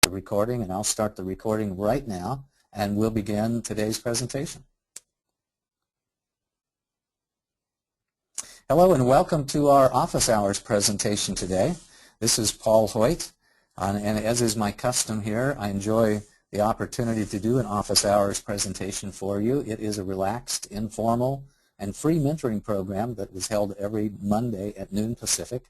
the recording, and I'll start the recording right now, and we'll begin today's presentation. Hello and welcome to our office hours presentation today. This is Paul Hoyt, and as is my custom here, I enjoy the opportunity to do an office hours presentation for you. It is a relaxed, informal, and free mentoring program that was held every Monday at noon Pacific.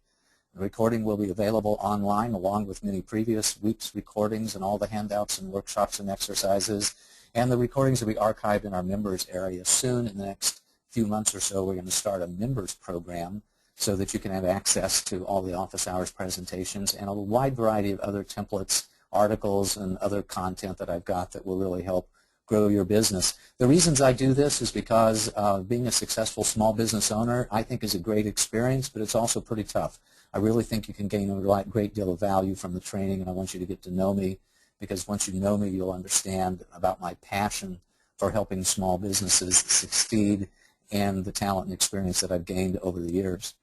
The recording will be available online along with many previous week's recordings and all the handouts and workshops and exercises. And the recordings will be archived in our members area soon. In the next few months or so, we're going to start a members program so that you can have access to all the office hours presentations and a wide variety of other templates, articles, and other content that I've got that will really help grow your business. The reasons I do this is because being a successful small business owner, I think, is a great experience, but it's also pretty tough. I really think you can gain a great deal of value from the training, and I want you to get to know me, because once you know me, you'll understand about my passion for helping small businesses succeed and the talent and experience that I've gained over the years.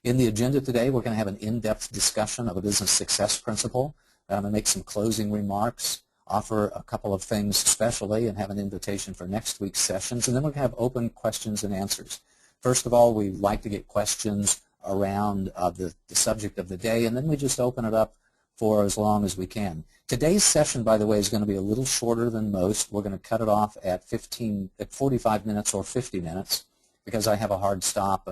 In the agenda today, we're going to have an in-depth discussion of a business success principle. I'm going to make some closing remarks, offer a couple of things specially, and have an invitation for next week's sessions, and then we're going to have open questions and answers. First of all, we like to get questions around the subject of the day, and then we just open it up for as long as we can. Today's session, by the way, is going to be a little shorter than most. We're going to cut it off at 45 minutes or 50 minutes because I have a hard stop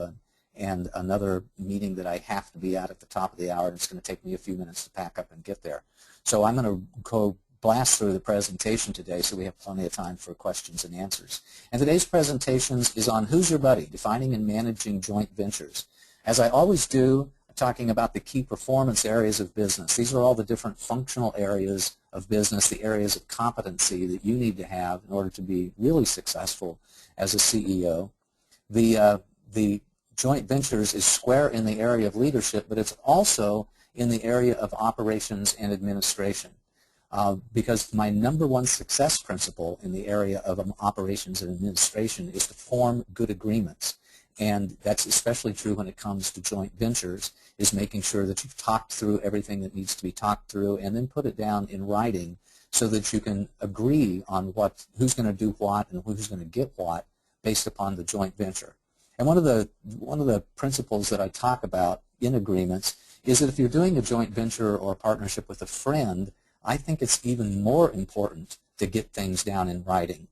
and another meeting that I have to be at the top of the hour, and it's going to take me a few minutes to pack up and get there. So I'm going to go blast through the presentation today so we have plenty of time for questions and answers. And today's presentation is on Who's Your Buddy? Defining and Managing Joint Ventures. As I always do, I'm talking about the key performance areas of business. These are all the different functional areas of business, the areas of competency that you need to have in order to be really successful as a CEO. The joint ventures is square in the area of leadership, but it's also in the area of operations and administration. Because my number one success principle in the area of operations and administration is to form good agreements. And that's especially true when it comes to joint ventures, is making sure that you've talked through everything that needs to be talked through and then put it down in writing so that you can agree on who's going to do what and who's going to get what based upon the joint venture. And one of the principles that I talk about in agreements is that if you're doing a joint venture or a partnership with a friend, I think it's even more important to get things down in writing,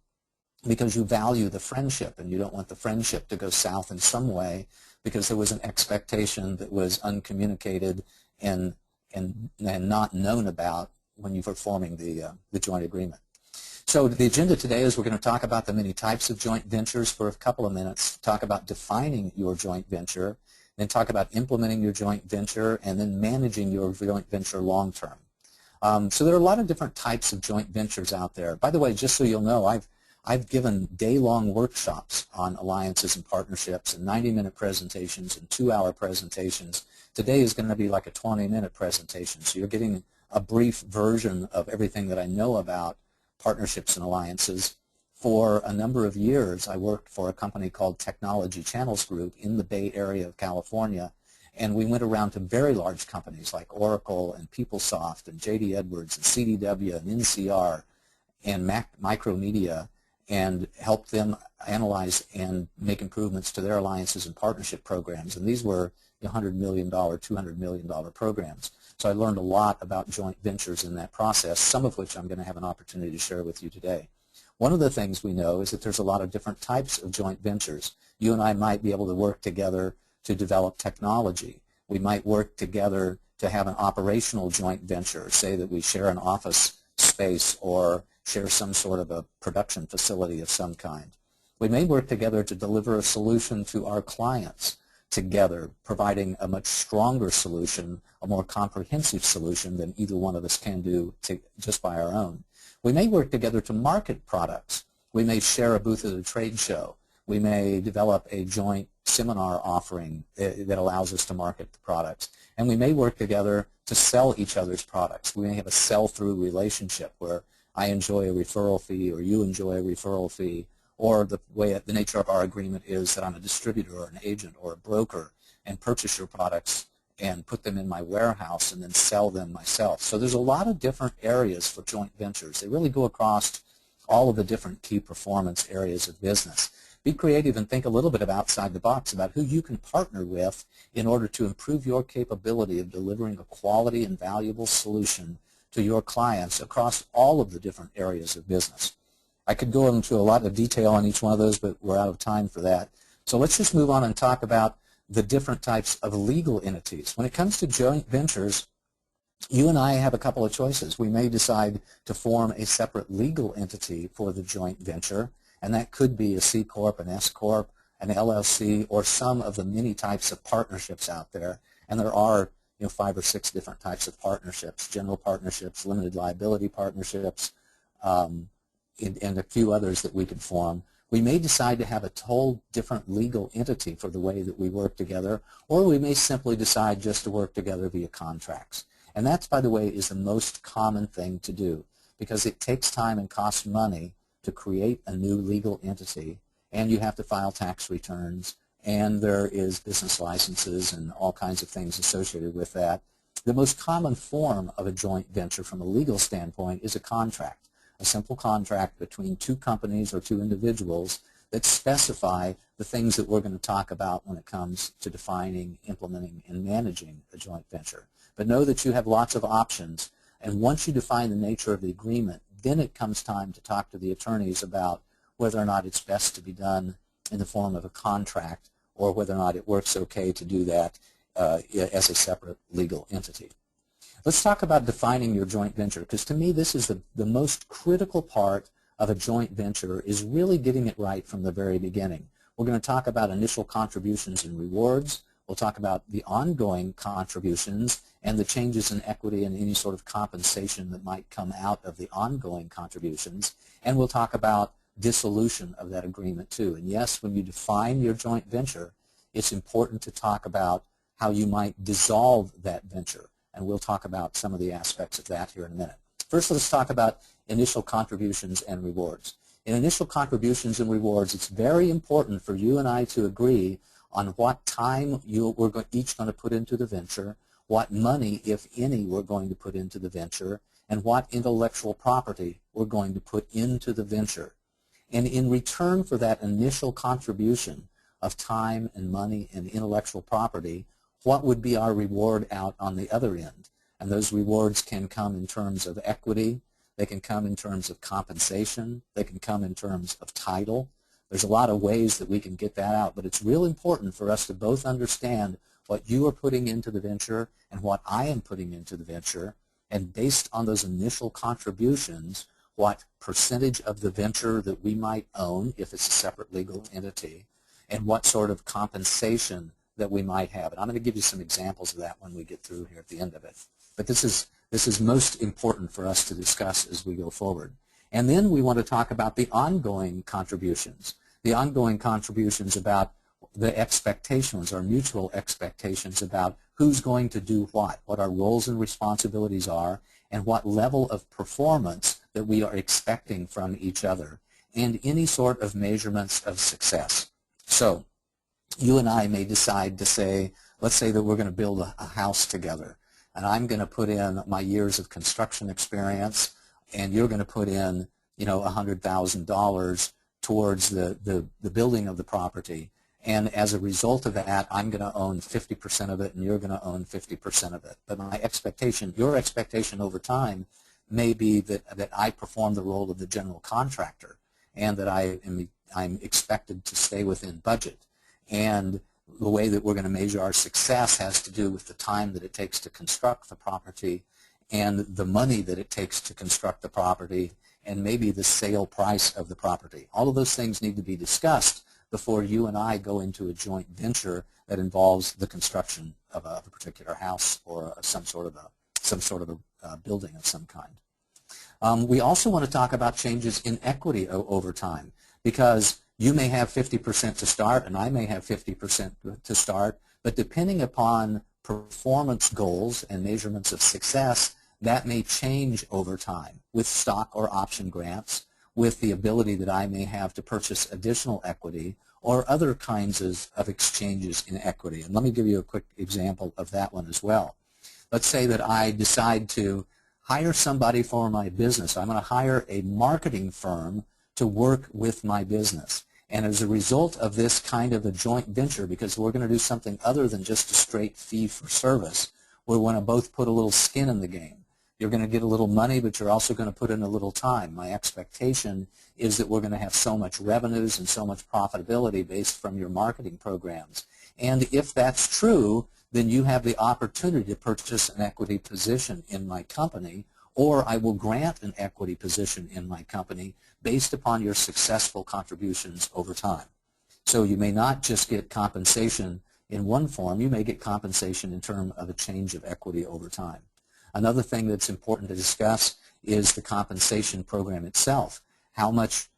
because you value the friendship and you don't want the friendship to go south in some way because there was an expectation that was uncommunicated and not known about when you were forming the joint agreement. So the agenda today is we're going to talk about the many types of joint ventures for a couple of minutes, talk about defining your joint venture, then talk about implementing your joint venture, and then managing your joint venture long term. So there are a lot of different types of joint ventures out there. By the way, just so you'll know, I've given day-long workshops on alliances and partnerships and 90-minute presentations and 2-hour presentations. Today is going to be like a 20-minute presentation, so you're getting a brief version of everything that I know about partnerships and alliances. For a number of years, I worked for a company called Technology Channels Group in the Bay Area of California, and we went around to very large companies like Oracle and PeopleSoft and J.D. Edwards and CDW and NCR and Micromedia, and help them analyze and make improvements to their alliances and partnership programs. And these were $100 million, $200 million programs. So I learned a lot about joint ventures in that process, some of which I'm going to have an opportunity to share with you today. One of the things we know is that there's a lot of different types of joint ventures. You and I might be able to work together to develop technology. We might work together to have an operational joint venture, say that we share an office space or share some sort of a production facility of some kind. We may work together to deliver a solution to our clients together, providing a much stronger solution, a more comprehensive solution than either one of us can do just by our own. We may work together to market products. We may share a booth at a trade show. We may develop a joint seminar offering that allows us to market the products. And we may work together to sell each other's products. We may have a sell-through relationship where I enjoy a referral fee or you enjoy a referral fee, or the nature of our agreement is that I'm a distributor or an agent or a broker and purchase your products and put them in my warehouse and then sell them myself. So there's a lot of different areas for joint ventures. They really go across all of the different key performance areas of business. Be creative and think a little bit outside the box about who you can partner with in order to improve your capability of delivering a quality and valuable solution to your clients across all of the different areas of business. I could go into a lot of detail on each one of those, but we're out of time for that. So let's just move on and talk about the different types of legal entities. When it comes to joint ventures, you and I have a couple of choices. We may decide to form a separate legal entity for the joint venture, and that could be a C Corp, an S Corp, an LLC, or some of the many types of partnerships out there. And there are 5 or 6 different types of partnerships: general partnerships, limited liability partnerships, and a few others that we could form. We may decide to have a whole different legal entity for the way that we work together, or we may simply decide just to work together via contracts. And that's, by the way, is the most common thing to do, because it takes time and costs money to create a new legal entity, and you have to file tax returns, and there is business licenses and all kinds of things associated with that. The most common form of a joint venture from a legal standpoint is a contract. A simple contract between 2 companies or 2 individuals that specify the things that we're going to talk about when it comes to defining, implementing, and managing a joint venture. But know that you have lots of options, and once you define the nature of the agreement, then it comes time to talk to the attorneys about whether or not it's best to be done in the form of a contract, or whether or not it works okay to do that as a separate legal entity. Let's talk about defining your joint venture, because to me this is the most critical part of a joint venture, is really getting it right from the very beginning. We're going to talk about initial contributions and rewards. We'll talk about the ongoing contributions and the changes in equity and any sort of compensation that might come out of the ongoing contributions. And we'll talk about dissolution of that agreement too. And yes, when you define your joint venture, it's important to talk about how you might dissolve that venture. And we'll talk about some of the aspects of that here in a minute. First, let's talk about initial contributions and rewards. In initial contributions and rewards, it's very important for you and I to agree on what time we're each going to put into the venture, what money, if any, we're going to put into the venture, and what intellectual property we're going to put into the venture. And in return for that initial contribution of time and money and intellectual property, what would be our reward out on the other end? And those rewards can come in terms of equity, they can come in terms of compensation, they can come in terms of title. There's a lot of ways that we can get that out, but it's real important for us to both understand what you are putting into the venture and what I am putting into the venture, and based on those initial contributions, what percentage of the venture that we might own if it's a separate legal entity, and what sort of compensation that we might have. And I'm going to give you some examples of that when we get through here at the end of it. But this is most important for us to discuss as we go forward. And then we want to talk about the ongoing contributions. The ongoing contributions about the expectations, or mutual expectations about who's going to do what our roles and responsibilities are, and what level of performance that we are expecting from each other, and any sort of measurements of success. So you and I may decide to say, let's say that we're going to build a house together, and I'm going to put in my years of construction experience, and you're going to put in, $100,000 towards the building of the property. And as a result of that, I'm going to own 50% of it, and you're going to own 50% of it. But my expectation, your expectation over time, may be that I perform the role of the general contractor, and that I'm expected to stay within budget. And the way that we're going to measure our success has to do with the time that it takes to construct the property, and the money that it takes to construct the property, and maybe the sale price of the property. All of those things need to be discussed before you and I go into a joint venture that involves the construction of a particular house or some sort of a building of some kind. We also want to talk about changes in equity over time, because you may have 50% to start and I may have 50% to start, but depending upon performance goals and measurements of success, that may change over time with stock or option grants, with the ability that I may have to purchase additional equity, or other kinds of exchanges in equity. And let me give you a quick example of that one as well. Let's say that I decide to hire somebody for my business. I'm going to hire a marketing firm to work with my business. And as a result of this kind of a joint venture, because we're going to do something other than just a straight fee for service, we want to both put a little skin in the game. You're going to get a little money, but you're also going to put in a little time. My expectation is that we're going to have so much revenues and so much profitability based from your marketing programs. And if that's true, then you have the opportunity to purchase an equity position in my company, or I will grant an equity position in my company based upon your successful contributions over time. So you may not just get compensation in one form, you may get compensation in terms of a change of equity over time. Another thing that's important to discuss is the compensation program itself. How much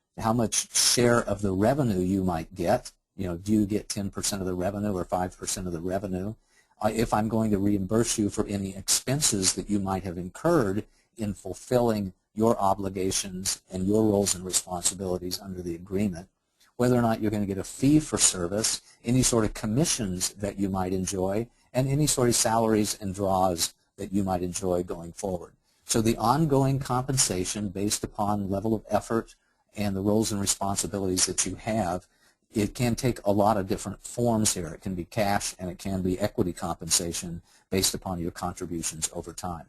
share of the revenue you might get. You know, do you get 10% of the revenue or 5% of the revenue? If I'm going to reimburse you for any expenses that you might have incurred in fulfilling your obligations and your roles and responsibilities under the agreement, whether or not you're going to get a fee for service, any sort of commissions that you might enjoy, and any sort of salaries and draws that you might enjoy going forward. So the ongoing compensation based upon level of effort and the roles and responsibilities that you have, it can take a lot of different forms here. It can be cash and it can be equity compensation based upon your contributions over time.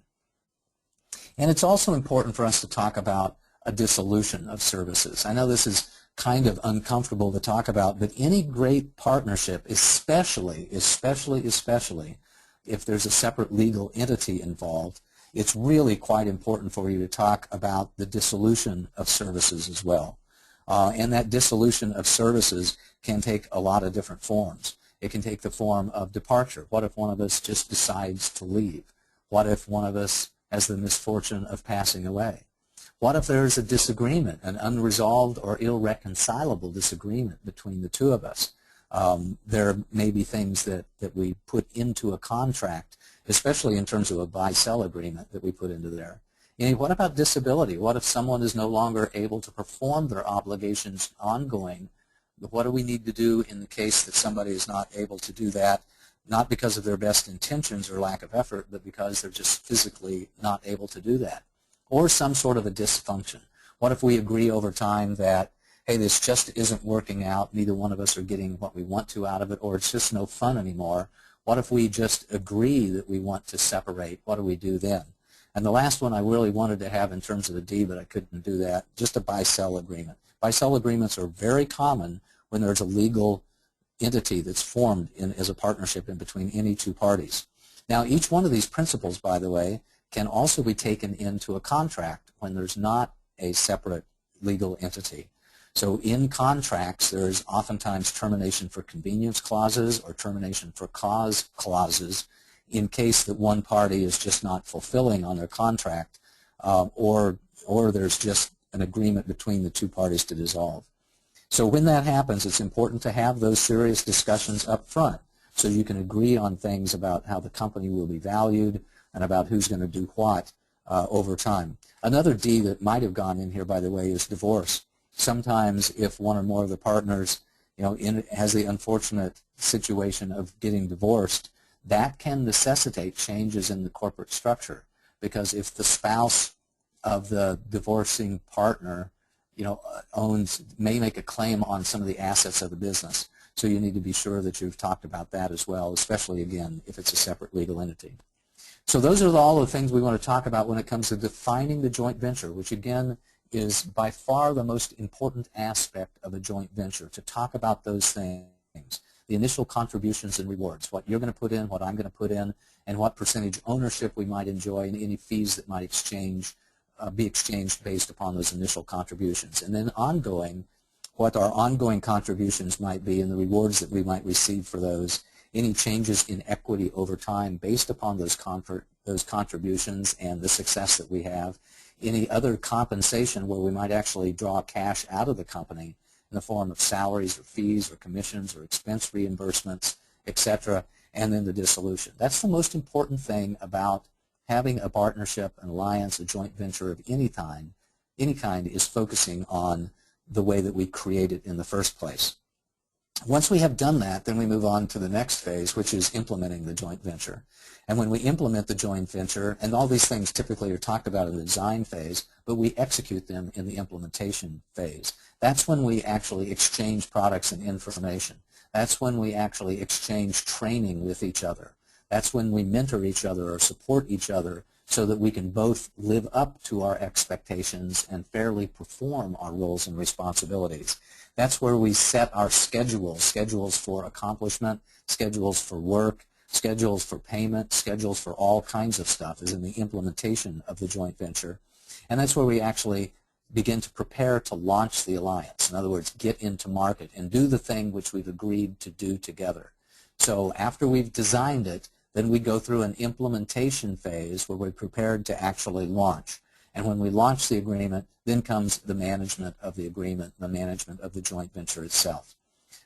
And it's also important for us to talk about a dissolution of services. I know this is kind of uncomfortable to talk about, but any great partnership, especially if there's a separate legal entity involved, it's really quite important for you to talk about the dissolution of services as well. And that dissolution of services can take a lot of different forms. It can take the form of departure. What if one of us just decides to leave? What if one of us has the misfortune of passing away? What if there's a disagreement, an unresolved or irreconcilable disagreement between the two of us? There may be things that we put into a contract, especially in terms of a buy-sell agreement that we put into there. And what about disability? What if someone is no longer able to perform their obligations ongoing? What do we need to do in the case that somebody is not able to do that, not because of their best intentions or lack of effort, but because they're just physically not able to do that? Or some sort of a dysfunction. What if we agree over time that, hey, this just isn't working out, neither one of us are getting what we want to out of it, or it's just no fun anymore? What if we just agree that we want to separate? What do we do then? And the last one I really wanted to have in terms of a D, but I couldn't do that, just a buy-sell agreement. Buy-sell agreements are very common when there's a legal entity that's formed as a partnership in between any two parties. Now, each one of these principles, by the way, can also be taken into a contract when there's not a separate legal entity. So in contracts, there's oftentimes termination for convenience clauses or termination for cause clauses in case that one party is just not fulfilling on their contract, or there's just an agreement between the two parties to dissolve. So when that happens, it's important to have those serious discussions up front so you can agree on things about how the company will be valued and about who's going to do what over time. Another D that might have gone in here, by the way, is divorce. Sometimes if one or more of the partners has the unfortunate situation of getting divorced, that can necessitate changes in the corporate structure, because if the spouse of the divorcing partner may make a claim on some of the assets of the business. So you need to be sure that you've talked about that as well, especially, again, if it's a separate legal entity. So those are all the things we want to talk about when it comes to defining the joint venture, which, again, is by far the most important aspect of a joint venture, to talk about those things. The initial contributions and rewards, what you're going to put in, what I'm going to put in, and what percentage ownership we might enjoy, and any fees that might be exchanged based upon those initial contributions. And then ongoing, what our ongoing contributions might be and the rewards that we might receive for those, any changes in equity over time based upon those contributions and the success that we have, any other compensation where we might actually draw cash out of the company in the form of salaries or fees or commissions or expense reimbursements, etc., and then the dissolution. That's the most important thing about having a partnership, an alliance, a joint venture of any kind is focusing on the way that we create it in the first place. Once we have done that, then we move on to the next phase, which is implementing the joint venture. And when we implement the joint venture, and all these things typically are talked about in the design phase, but we execute them in the implementation phase. That's when we actually exchange products and information. That's when we actually exchange training with each other. That's when we mentor each other or support each other so that we can both live up to our expectations and fairly perform our roles and responsibilities. That's where we set our schedules for accomplishment, schedules for work, schedules for payment, schedules for all kinds of stuff is in the implementation of the joint venture. And that's where we actually begin to prepare to launch the alliance. In other words, get into market and do the thing which we've agreed to do together. So after we've designed it, then we go through an implementation phase where we're prepared to actually launch. And when we launch the agreement, then comes the management of the agreement, the management of the joint venture itself.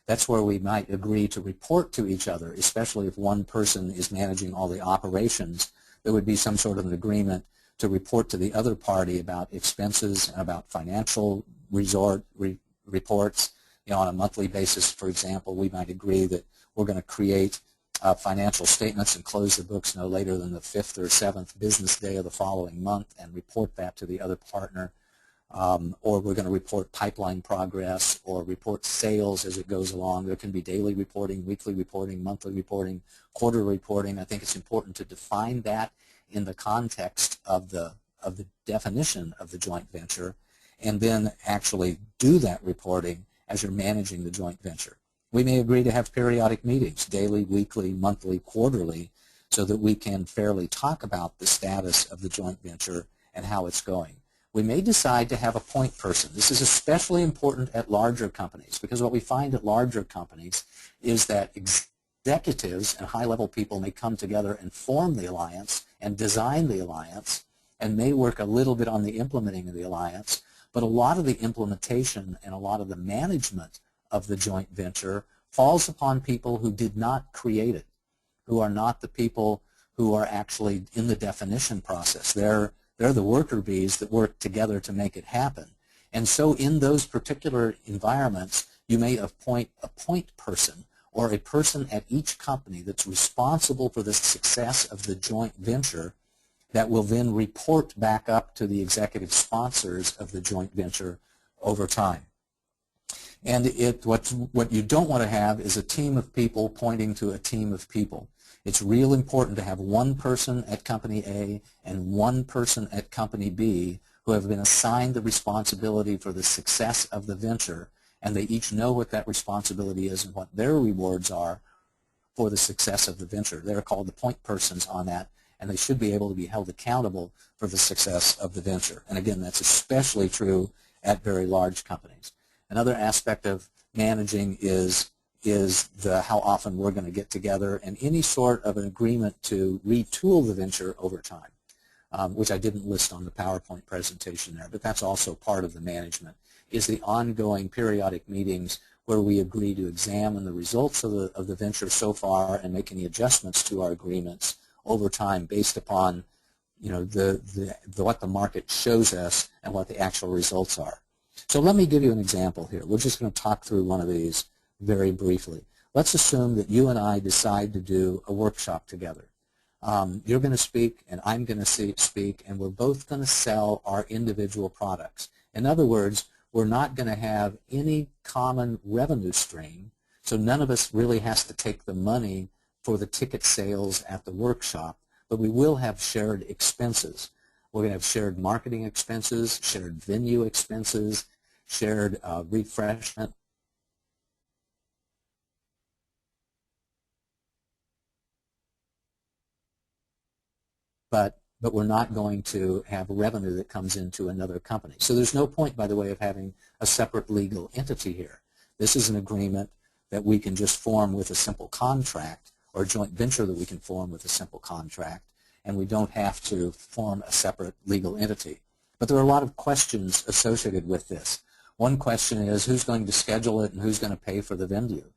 That's where we might agree to report to each other, especially if one person is managing all the operations. There would be some sort of an agreement to report to the other party about expenses and about financial reports. You know, on a monthly basis, for example, we might agree that we're going to create financial statements and close the books no later than the 5th or 7th business day of the following month and report that to the other partner. Or we're going to report pipeline progress or report sales as it goes along. There can be daily reporting, weekly reporting, monthly reporting, quarterly reporting. I think it's important to define that in the context of the definition of the joint venture, and then actually do that reporting as you're managing the joint venture. We may agree to have periodic meetings, daily, weekly, monthly, quarterly, so that we can fairly talk about the status of the joint venture and how it's going. We may decide to have a point person. This is especially important at larger companies, because what we find at larger companies is that executives and high-level people may come together and form the alliance and design the alliance and may work a little bit on the implementing of the alliance, but a lot of the implementation and a lot of the management of the joint venture falls upon people who did not create it, who are not the people who are actually in the definition process. They're the worker bees that work together to make it happen. And so in those particular environments, you may appoint a point person or a person at each company that's responsible for the success of the joint venture that will then report back up to the executive sponsors of the joint venture over time. And what you don't want to have is a team of people pointing to a team of people. It's real important to have one person at company A and one person at company B who have been assigned the responsibility for the success of the venture, and they each know what that responsibility is and what their rewards are for the success of the venture. They're called the point persons on that, and they should be able to be held accountable for the success of the venture. And again, that's especially true at very large companies. Another aspect of managing is how often we're going to get together and any sort of an agreement to retool the venture over time, which I didn't list on the PowerPoint presentation there, but that's also part of the management, is the ongoing periodic meetings where we agree to examine the results of the venture so far and make any adjustments to our agreements over time based upon, you know, what the market shows us and what the actual results are. So let me give you an example here. We're just going to talk through one of these very briefly. Let's assume that you and I decide to do a workshop together. You're going to speak and I'm going to speak, and we're both going to sell our individual products. In other words, we're not going to have any common revenue stream, so none of us really has to take the money for the ticket sales at the workshop, but we will have shared expenses. We're going to have shared marketing expenses, shared venue expenses, shared refreshment. But we're not going to have revenue that comes into another company. So there's no point, by the way, of having a separate legal entity here. This is an agreement that we can just form with a simple contract, or a joint venture that we can form with a simple contract, and we don't have to form a separate legal entity. But there are a lot of questions associated with this. One question is, who's going to schedule it and who's going to pay for the venue?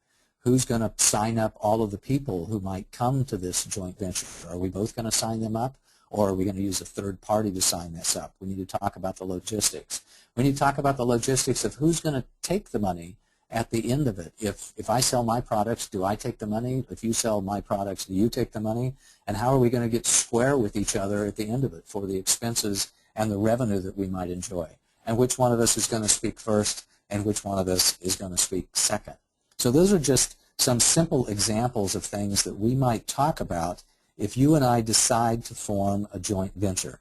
Who's going to sign up all of the people who might come to this joint venture? Are we both going to sign them up, or are we going to use a third party to sign this up? We need to talk about the logistics. We need to talk about the logistics of who's going to take the money at the end of it. If I sell my products, do I take the money? If you sell my products, do you take the money? And how are we going to get square with each other at the end of it for the expenses and the revenue that we might enjoy? And which one of us is going to speak first and which one of us is going to speak second? So those are just some simple examples of things that we might talk about if you and I decide to form a joint venture.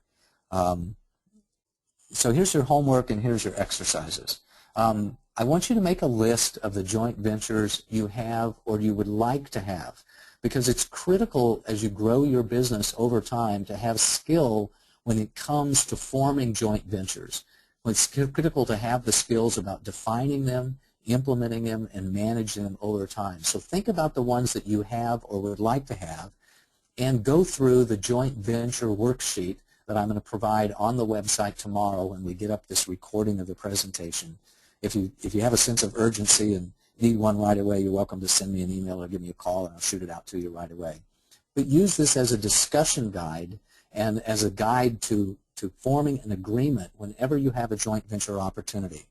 So here's your homework and here's your exercises. I want you to make a list of the joint ventures you have or you would like to have, because it's critical as you grow your business over time to have skill when it comes to forming joint ventures. It's critical to have the skills about defining them, implementing them, and managing them over time. So think about the ones that you have or would like to have and go through the joint venture worksheet that I'm going to provide on the website tomorrow when we get up this recording of the presentation. If you have a sense of urgency and need one right away, you're welcome to send me an email or give me a call and I'll shoot it out to you right away. But use this as a discussion guide and as a guide to forming an agreement whenever you have a joint venture opportunity.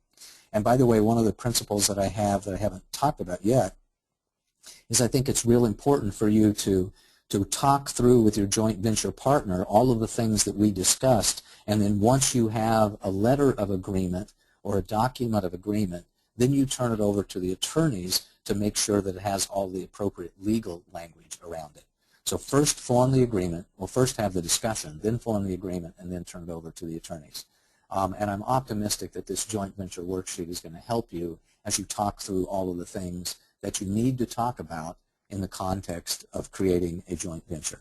And by the way, one of the principles that I have that I haven't talked about yet is I think it's real important for you to talk through with your joint venture partner all of the things that we discussed, and then once you have a letter of agreement or a document of agreement, then you turn it over to the attorneys to make sure that it has all the appropriate legal language around it. So first form the agreement, well first have the discussion, then form the agreement, and then turn it over to the attorneys. And I'm optimistic that this joint venture worksheet is going to help you as you talk through all of the things that you need to talk about in the context of creating a joint venture.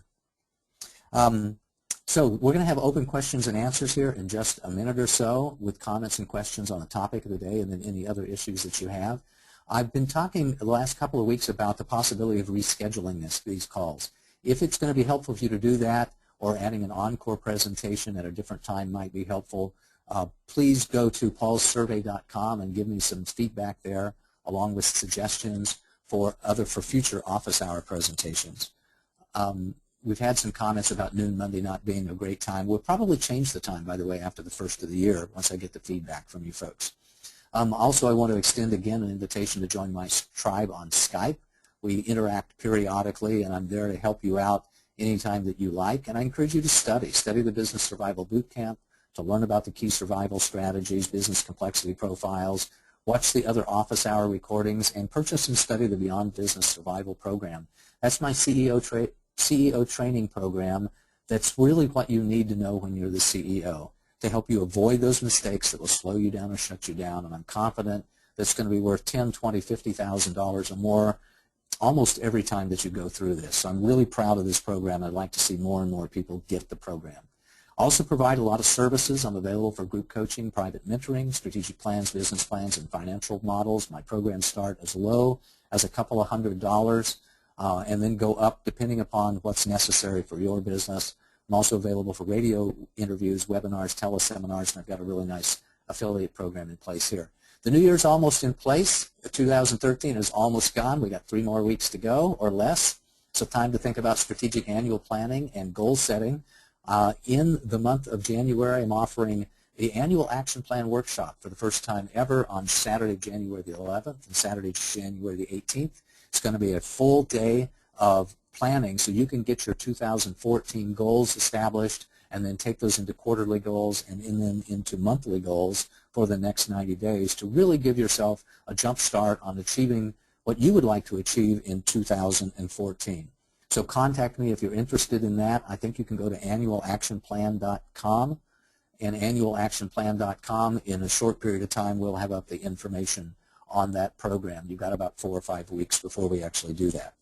So we're going to have open questions and answers here in just a minute or so with comments and questions on the topic of the day and then any other issues that you have. I've been talking the last couple of weeks about the possibility of rescheduling these calls. If it's going to be helpful for you to do that, or adding an encore presentation at a different time might be helpful, please go to paulsurvey.com and give me some feedback there along with suggestions for future office hour presentations. We've had some comments about noon Monday not being a great time. We'll probably change the time, by the way, after the first of the year once I get the feedback from you folks. Also, I want to extend again an invitation to join my tribe on Skype. We interact periodically, and I'm there to help you out anytime that you like. And I encourage you to study the Business Survival Bootcamp, to learn about the key survival strategies, business complexity profiles, watch the other office hour recordings, and purchase and study the Beyond Business Survival program. That's my CEO training program. That's really what you need to know when you're the CEO to help you avoid those mistakes that will slow you down or shut you down. And I'm confident that's going to be worth $10,000, $20,000, $50,000 or more almost every time that you go through this. So I'm really proud of this program. I'd like to see more and more people get the program. I also provide a lot of services. I'm available for group coaching, private mentoring, strategic plans, business plans, and financial models. My programs start as low as a couple of $100 and then go up depending upon what's necessary for your business. I'm also available for radio interviews, webinars, teleseminars, and I've got a really nice affiliate program in place here. The new year's almost in place. 2013 is almost gone. We got 3 more weeks to go or less. So time to think about strategic annual planning and goal setting. In the month of January, I'm offering the Annual Action Plan Workshop for the first time ever on Saturday, January the 11th and Saturday, January the 18th. It's going to be a full day of planning so you can get your 2014 goals established and then take those into quarterly goals and then into monthly goals for the next 90 days to really give yourself a jump start on achieving what you would like to achieve in 2014. So contact me if you're interested in that. I think you can go to annualactionplan.com, and annualactionplan.com in a short period of time we'll have up the information on that program. You've got about 4 or 5 weeks before we actually do that.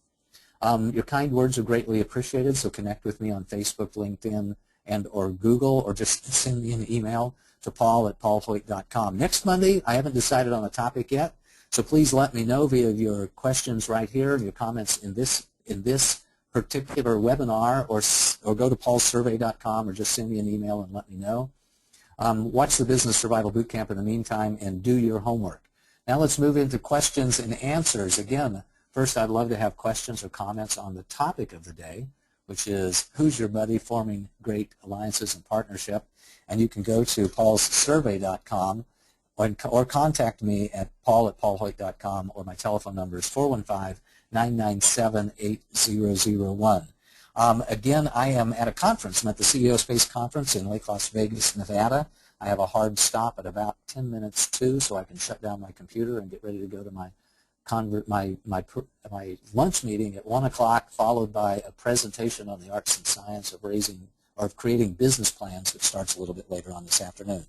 Your kind words are greatly appreciated, so connect with me on Facebook, LinkedIn, and or Google, or just send me an email to paul@paulhoyt.com. Next Monday, I haven't decided on a topic yet, so please let me know via your questions right here, your comments in this particular webinar, or go to paulsurvey.com or just send me an email and let me know. Watch the Business Survival Bootcamp in the meantime and do your homework. Now let's move into questions and answers. Again, first I'd love to have questions or comments on the topic of the day, which is who's your buddy forming great alliances and partnership. And you can go to paulsurvey.com or contact me at paul@paulhoyt.com, or my telephone number is 415-997-8001. Again, I am at a conference. I'm at the CEO Space Conference in Lake Las Vegas, Nevada. I have a hard stop at about 10 minutes to, so I can shut down my computer and get ready to go to my lunch meeting at 1 o'clock, followed by a presentation on the arts and science of creating business plans, which starts a little bit later on this afternoon.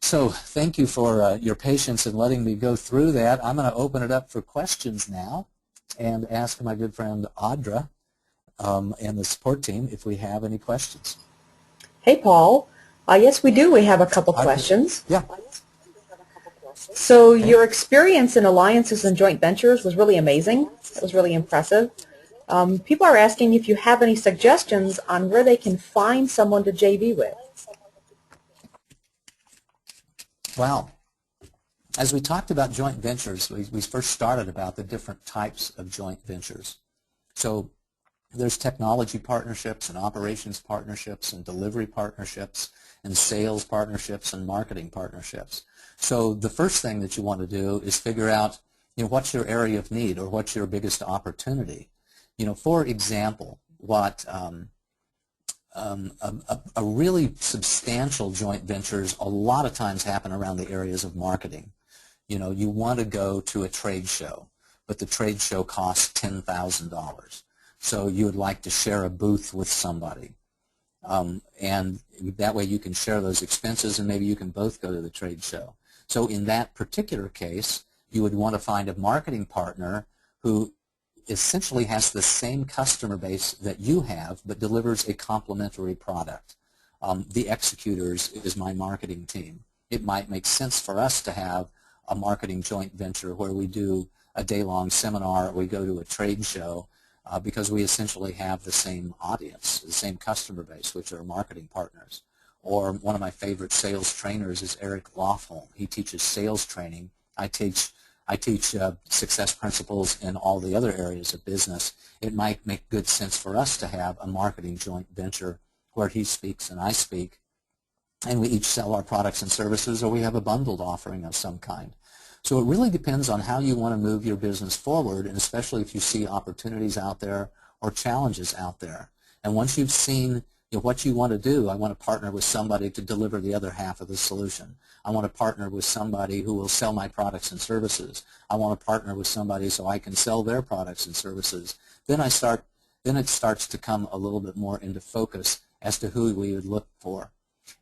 So thank you for your patience in letting me go through that. I'm going to open it up for questions now and ask my good friend Audra and the support team if we have any questions. Hey, Paul. Yes, we do. We have a couple questions. Yeah. So your experience in alliances and joint ventures was really amazing. It was really impressive. People are asking if you have any suggestions on where they can find someone to JV with. Well, as we talked about joint ventures, we first started about the different types of joint ventures. So there's technology partnerships and operations partnerships and delivery partnerships and sales partnerships and marketing partnerships. So the first thing that you want to do is figure out, what's your area of need or what's your biggest opportunity. For example, what a really substantial joint ventures a lot of times happen around the areas of marketing. You want to go to a trade show, but the trade show costs $10,000. So you would like to share a booth with somebody. And that way you can share those expenses and maybe you can both go to the trade show. So in that particular case, you would want to find a marketing partner who essentially has the same customer base that you have but delivers a complementary product. The Executors is my marketing team. It might make sense for us to have a marketing joint venture where we do a day-long seminar or we go to a trade show because we essentially have the same audience, the same customer base, which are marketing partners. Or one of my favorite sales trainers is Eric Lofholm. He teaches sales training. I teach success principles in all the other areas of business. It might make good sense for us to have a marketing joint venture where he speaks and I speak, and we each sell our products and services, or we have a bundled offering of some kind. So it really depends on how you want to move your business forward, and especially if you see opportunities out there or challenges out there. And once you've seen what you want to do, I want to partner with somebody to deliver the other half of the solution. I want to partner with somebody who will sell my products and services. I want to partner with somebody so I can sell their products and services. Then it starts to come a little bit more into focus as to who we would look for.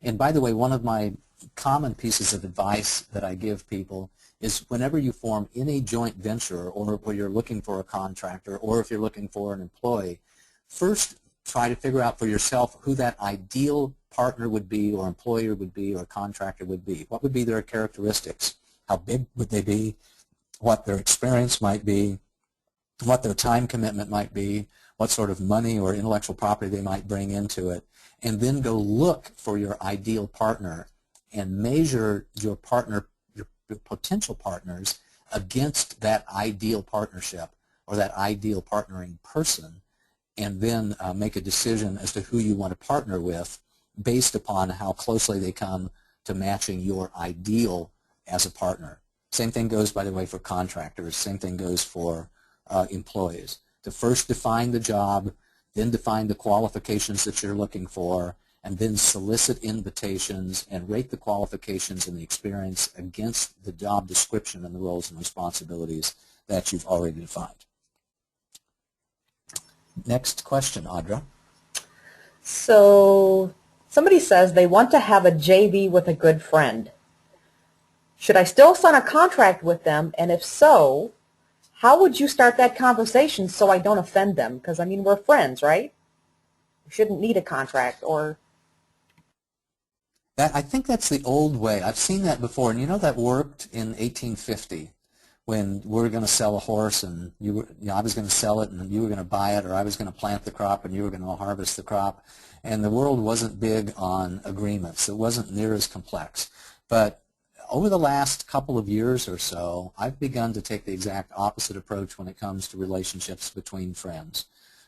And by the way, one of my common pieces of advice that I give people is whenever you form any joint venture, or where you're looking for a contractor, or if you're looking for an employee, first try to figure out for yourself who that ideal partner would be, or employer would be, or contractor would be. What would be their characteristics? How big would they be? What their experience might be? What their time commitment might be? What sort of money or intellectual property they might bring into it? And then go look for your ideal partner and measure your potential partners against that ideal partnership or that ideal partnering person, and then make a decision as to who you want to partner with based upon how closely they come to matching your ideal as a partner. Same thing goes, by the way, for contractors. Same thing goes for employees. To first define the job, then define the qualifications that you're looking for, and then solicit invitations and rate the qualifications and the experience against the job description and the roles and responsibilities that you've already defined. Next question, Audra. So somebody says they want to have a JV with a good friend. Should I still sign a contract with them? And if so, how would you start that conversation so I don't offend them? Because, I mean, we're friends, right? We shouldn't need a contract or... I think that's the old way. I've seen that before, and that worked in 1850 when we were going to sell a horse, and I was going to sell it, and you were going to buy it, or I was going to plant the crop, and you were going to harvest the crop. And the world wasn't big on agreements. It wasn't near as complex. But over the last couple of years or so, I've begun to take the exact opposite approach when it comes to relationships between friends.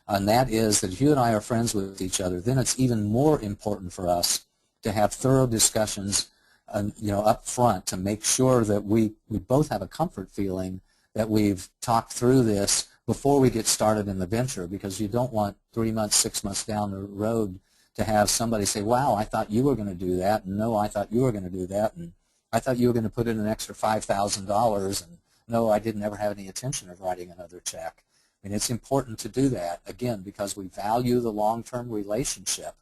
And that is that if you and I are friends with each other, then it's even more important for us to have thorough discussions up front to make sure that we both have a comfort feeling that we've talked through this before we get started in the venture, because you don't want 3 months, 6 months down the road to have somebody say, wow, I thought you were going to do that, and no, I thought you were going to do that, and I thought you were going to put in an extra $5,000, and no, I didn't ever have any intention of writing another check. I mean, it's important to do that, again, because we value the long-term relationship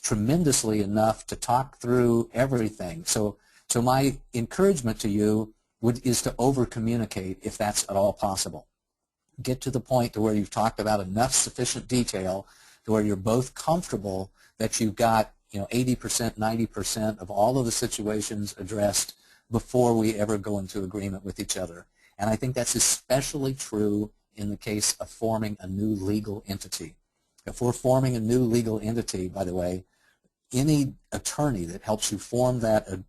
tremendously enough to talk through everything. So my encouragement to you is to over-communicate if that's at all possible. Get to the point to where you've talked about enough sufficient detail to where you're both comfortable that you've got 80%, 90% of all of the situations addressed before we ever go into agreement with each other. And I think that's especially true in the case of forming a new legal entity. If we're forming a new legal entity, by the way, any attorney that helps you form that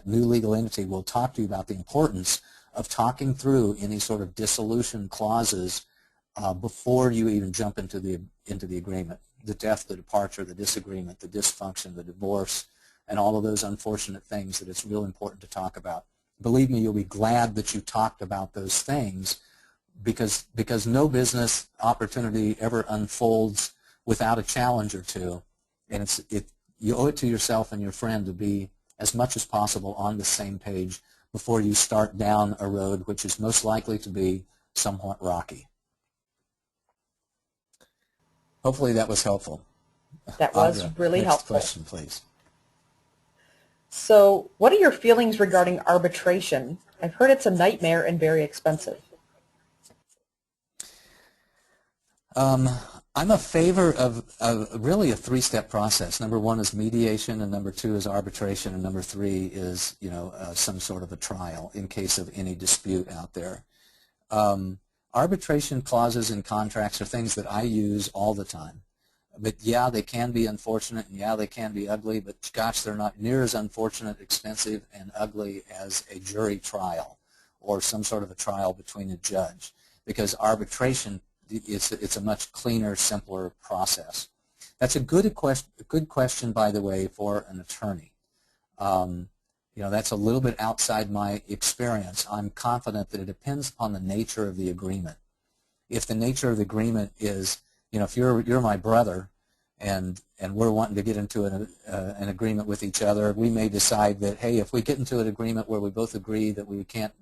new legal entity will talk to you about the importance of talking through any sort of dissolution clauses before you even jump into the agreement. The death, the departure, the disagreement, the dysfunction, the divorce, and all of those unfortunate things that it's real important to talk about. Believe me, you'll be glad that you talked about those things, because no business opportunity ever unfolds without a challenge or two, and you owe it to yourself and your friend to be as much as possible on the same page before you start down a road which is most likely to be somewhat rocky. Hopefully that was helpful. That was Audra, really helpful. Next question, please. So what are your feelings regarding arbitration? I've heard it's a nightmare and very expensive. I'm a favor of really a three-step process. Number one is mediation, and number two is arbitration, and number three is some sort of a trial in case of any dispute out there. Arbitration clauses in contracts are things that I use all the time. But yeah, they can be unfortunate, and yeah, they can be ugly, but gosh, they're not near as unfortunate, expensive, and ugly as a jury trial or some sort of a trial between a judge, because arbitration, it's a much cleaner, simpler process. That's a good question, by the way, for an attorney. That's a little bit outside my experience. I'm confident that it depends upon the nature of the agreement. If the nature of the agreement is, if you're my brother and we're wanting to get into an agreement with each other, we may decide that, hey, if we get into an agreement where we both agree that we can't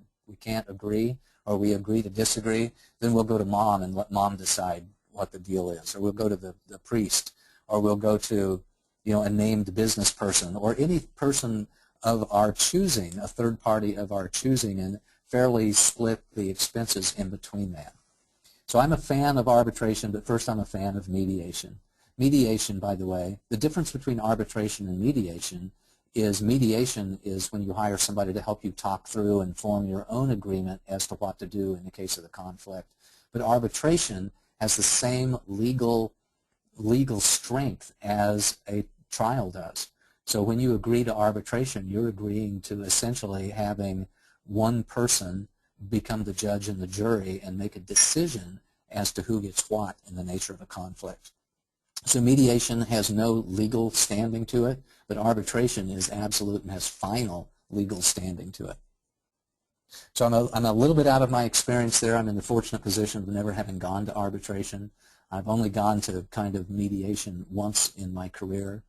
agree, or we agree to disagree, then we'll go to mom and let mom decide what the deal is, or we'll go to the priest, or we'll go to a named business person, or any person of our choosing, a third party of our choosing, and fairly split the expenses in between that. So I'm a fan of arbitration, but first I'm a fan of mediation. Mediation, by the way, the difference between arbitration and mediation is when you hire somebody to help you talk through and form your own agreement as to what to do in the case of the conflict. But arbitration has the same legal strength as a trial does. So when you agree to arbitration, you're agreeing to essentially having one person become the judge and the jury and make a decision as to who gets what in the nature of a conflict. So mediation has no legal standing to it, but arbitration is absolute and has final legal standing to it. So I'm a little bit out of my experience there. I'm in the fortunate position of never having gone to arbitration. I've only gone to kind of mediation once in my career.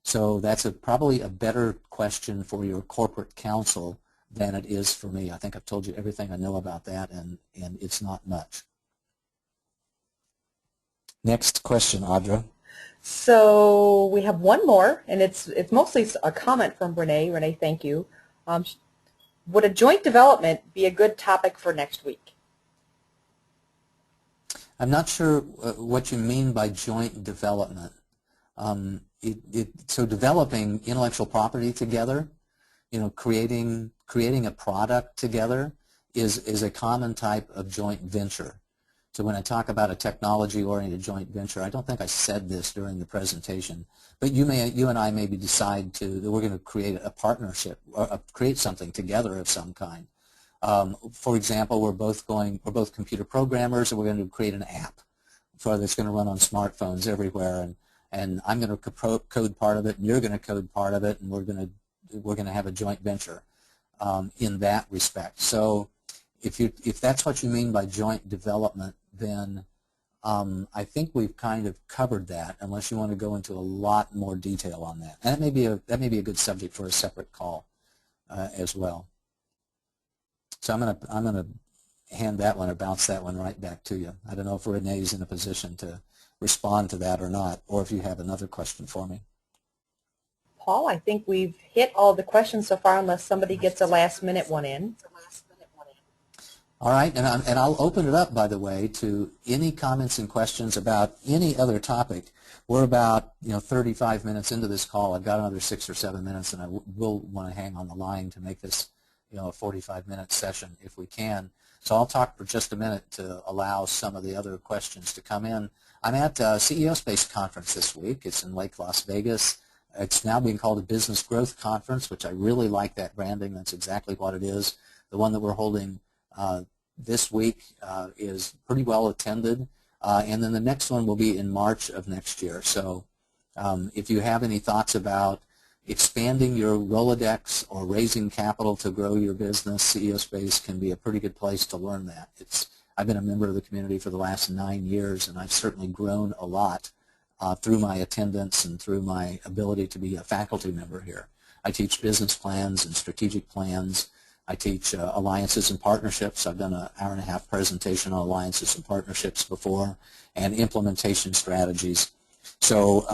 So that's probably a better question for your corporate counsel than it is for me. I think I've told you everything I know about that, and it's not much. Next question, Audra. So we have one more, and it's mostly a comment from Renee. Renee, thank you. Would a joint development be a good topic for next week? I'm not sure what you mean by joint development. So developing intellectual property together, creating a product together is a common type of joint venture. So when I talk about a technology-oriented joint venture, I don't think I said this during the presentation, but you and I maybe decide that we're going to create a partnership or create something together of some kind. For example, we're both computer programmers, and we're going to create an app that's going to run on smartphones everywhere, and I'm going to code part of it, and you're going to code part of it, and we're going to have a joint venture in that respect. So if that's what you mean by joint development, then I think we've kind of covered that, unless you want to go into a lot more detail on that. And that may be a good subject for a separate call as well. So I'm gonna hand that one or bounce that one right back to you. I don't know if Renee's in a position to respond to that or not, or if you have another question for me. Paul, I think we've hit all the questions so far, unless somebody gets a last-minute one in. All right, and I'll open it up, by the way, to any comments and questions about any other topic. We're about 35 minutes into this call. I've got another 6 or 7 minutes, and I will want to hang on the line to make this a 45-minute session if we can. So I'll talk for just a minute to allow some of the other questions to come in. I'm at CEO Space Conference this week. It's in Lake Las Vegas. It's now being called a Business Growth Conference, which I really like that branding. That's exactly what it is. The one that we're holding this week is pretty well attended, and then the next one will be in March of next year. So if you have any thoughts about expanding your Rolodex or raising capital to grow your business, CEO Space can be a pretty good place to learn that. I've been a member of the community for the last 9 years, and I've certainly grown a lot through my attendance and through my ability to be a faculty member here. I teach business plans and strategic plans. I teach alliances and partnerships. I've done an hour-and-a-half presentation on alliances and partnerships before, and implementation strategies. So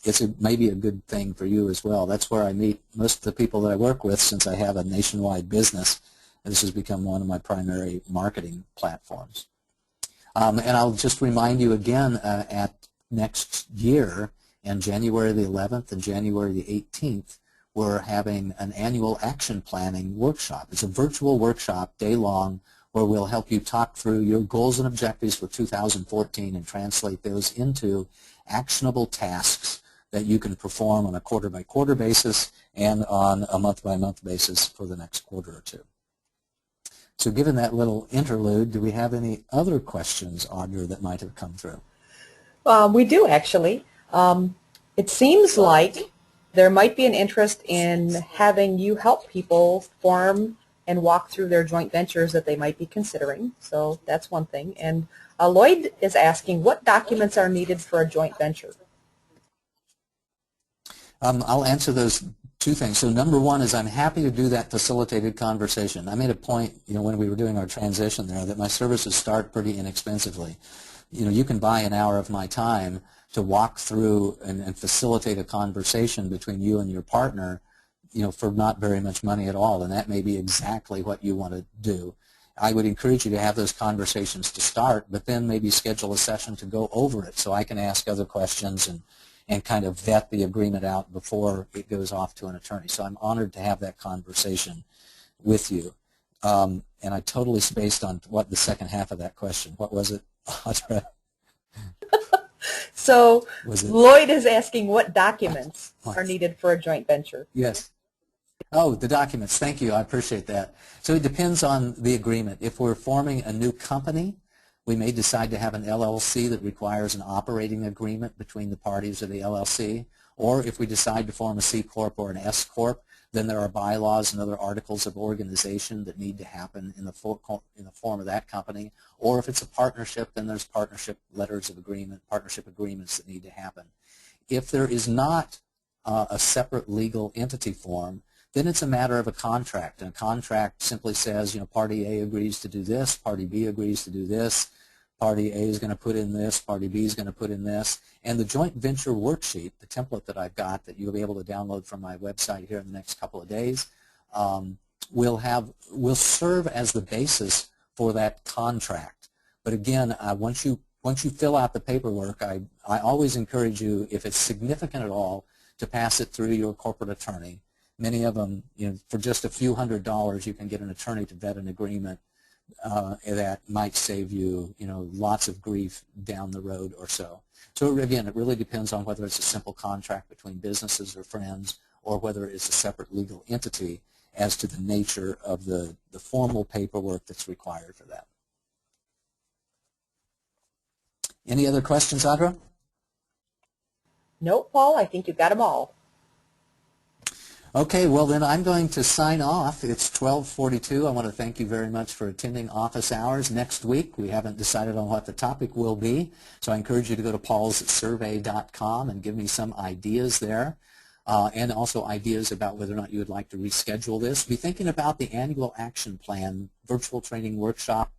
it's maybe a good thing for you as well. That's where I meet most of the people that I work with, since I have a nationwide business. This has become one of my primary marketing platforms. And I'll just remind you again, at next year, on January the 11th and January the 18th, we're having an annual action planning workshop. It's a virtual workshop, day-long, where we'll help you talk through your goals and objectives for 2014 and translate those into actionable tasks that you can perform on a quarter-by-quarter basis and on a month-by-month basis for the next quarter or two. So given that little interlude, do we have any other questions, Audra, that might have come through? We do, actually. It seems like there might be an interest in having you help people form and walk through their joint ventures that they might be considering. So that's one thing. And Lloyd is asking, what documents are needed for a joint venture? I'll answer those two things. So number one is I'm happy to do that facilitated conversation. I made a point, when we were doing our transition there, that my services start pretty inexpensively. You can buy an hour of my time to walk through and facilitate a conversation between you and your partner, for not very much money at all, and that may be exactly what you want to do. I would encourage you to have those conversations to start, but then maybe schedule a session to go over it so I can ask other questions and kind of vet the agreement out before it goes off to an attorney. So I'm honored to have that conversation with you. And I totally spaced on what the second half of that question. What was it, Audra? So Lloyd is asking what documents are needed for a joint venture. Yes. Oh, the documents. Thank you. I appreciate that. So it depends on the agreement. If we're forming a new company, we may decide to have an LLC that requires an operating agreement between the parties of the LLC. Or if we decide to form a C Corp or an S Corp, then there are bylaws and other articles of organization that need to happen in the form of that company. Or if it's a partnership, then there's partnership letters of agreement, partnership agreements that need to happen. If there is not a separate legal entity form, then it's a matter of a contract. And a contract simply says, party A agrees to do this, party B agrees to do this, party A is going to put in this, party B is going to put in this. And the joint venture worksheet, the template that I've got that you'll be able to download from my website here in the next couple of days, will serve as the basis for that contract. But again, once you fill out the paperwork, I always encourage you, if it's significant at all, to pass it through your corporate attorney. Many of them, for just a few $100s, you can get an attorney to vet an agreement that might save you, lots of grief down the road or so. So again, it really depends on whether it's a simple contract between businesses or friends, or whether it's a separate legal entity as to the nature of the formal paperwork that's required for that. Any other questions, Audra? Nope, Paul, I think you got them all. Okay, well then I'm going to sign off. It's 12:42. I want to thank you very much for attending office hours. Next week we haven't decided on what the topic will be, so I encourage you to go to paulssurvey.com and give me some ideas there, and also ideas about whether or not you would like to reschedule this. Be thinking about the annual action plan virtual training workshop,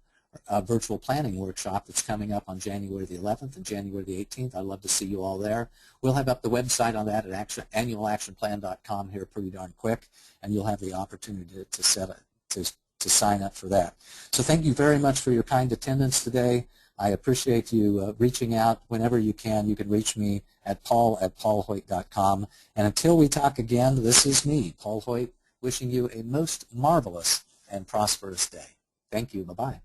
virtual planning workshop that's coming up on January the 11th and January the 18th. I'd love to see you all there. We'll have up the website on that at annualactionplan.com here pretty darn quick, and you'll have the opportunity to sign up for that. So thank you very much for your kind attendance today. I appreciate you reaching out whenever you can. You can reach me at paul@paulhoyt.com. And until we talk again, this is me, Paul Hoyt, wishing you a most marvelous and prosperous day. Thank you. Bye-bye.